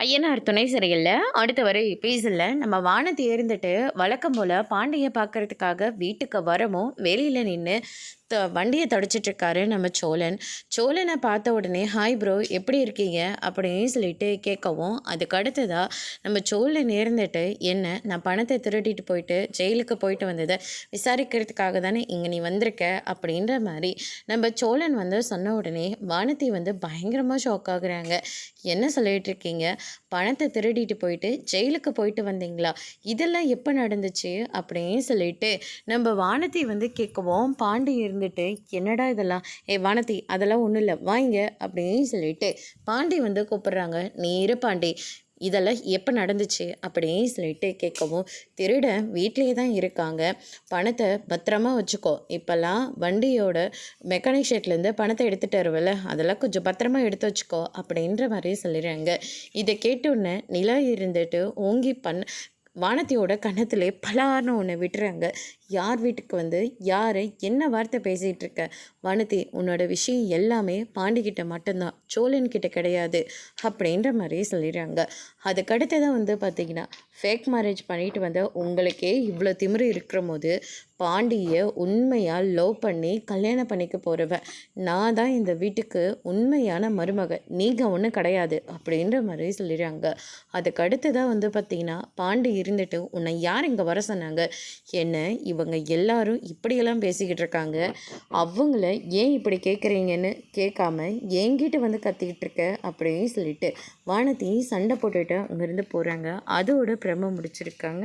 ஐயனார் துணை சிறையில் அடுத்த வரை எபிசோட்ல நம்ம வானத்தை இருந்துட்டு வழக்கம் போல் பாண்டியை பார்க்கறதுக்காக வீட்டுக்கு வரவும் வெளியில் நின்று வண்டியை தொடச்சிட்டு இருக்காரு நம்ம சோழன். சோழனை பார்த்த உடனே ஹாய் ப்ரோ எப்படி இருக்கீங்க அப்படின்னு சொல்லிட்டு கேட்கவும், அதுக்கு அடுத்ததாக நம்ம சோழன் இருந்துட்டு என்ன நான் பணத்தை திருடிட்டு போயிட்டு ஜெயிலுக்கு போயிட்டு வந்ததை விசாரிக்கிறதுக்காக தானே இங்கே நீ வந்திருக்க அப்படின்ற மாதிரி நம்ம சோழன் சொன்ன உடனே வானதி பயங்கரமாக ஷாக் ஆகுறாங்க. என்ன சொல்லிட்டு இருக்கீங்க? பணத்தை திருடிட்டு போயிட்டு ஜெயிலுக்கு போயிட்டு வந்தீங்களா? இதெல்லாம் எப்போ நடந்துச்சு அப்படின்னு சொல்லிட்டு நம்ம வானதி கேட்கவும், பாண்டி இருந்துட்டு என்னடா இதெல்லாம் வானதி அதெல்லாம் ஒன்றும் இல்லை வாங்க அப்படின்னு சொல்லிட்டு பாண்டி கூப்பிடுறாங்க. நீ இரு பாண்டி, இதெல்லாம் எப்போ நடந்துச்சு அப்படின்னு சொல்லிட்டு கேட்கவும், திருடன் வீட்லேயே தான் இருக்காங்க, பணத்தை பத்திரமா வச்சுக்கோ, இப்போல்லாம் வண்டியோட மெக்கானிக் ஷெட்லேருந்து பணத்தை எடுத்துகிட்டு வருவல, அதெல்லாம் கொஞ்சம் பத்திரமா எடுத்து வச்சுக்கோ அப்படின்ற மாதிரி சொல்லிடுறாங்க. இதை கேட்டோன்னே நிலா இருந்துட்டு ஓங்கி வானத்தியோட கன்னத்திலே பலார்னு ஒன்று விட்டுறாங்க. யார் வீட்டுக்கு யார் என்ன வார்த்தை பேசிகிட்டு இருக்க? வானதி, உன்னோட விஷயம் எல்லாமே பாண்டிக்கிட்ட மட்டும்தான், சோழன்கிட்ட கிடையாது அப்படின்ற மாதிரி சொல்லிடுறாங்க. அதுக்கடுத்து தான் பார்த்திங்கன்னா ஃபேக் மேரேஜ் பண்ணிட்டு உங்களுக்கே இவ்வளோ திமிரு இருக்கிற போது பாண்டியை உண்மையாக லவ் பண்ணி கல்யாணம் பண்ணிக்க போகிறவன் நான் தான் இந்த வீட்டுக்கு உண்மையான மருமக, நீங்கள் ஒன்றும் கிடையாது அப்படின்ற மாதிரி சொல்லிடுறாங்க. அதுக்கடுத்து தான் பார்த்திங்கன்னா பாண்டி இருந்துட்டு உன்னை யார் இங்கே வர சொன்னாங்க? என்ன இவங்க எல்லாரும் இப்படியெல்லாம் பேசிக்கிட்டு இருக்காங்க, அவங்கள ஏன் இப்படி கேட்குறீங்கன்னு கேட்காம என்கிட்ட கத்திக்கிட்டு இருக்க அப்படின்னு சொல்லிட்டு வானதி சண்டை போட்டுட்டு அங்கேருந்து போகிறாங்க. அதோட பிரம முடிச்சிருக்காங்க.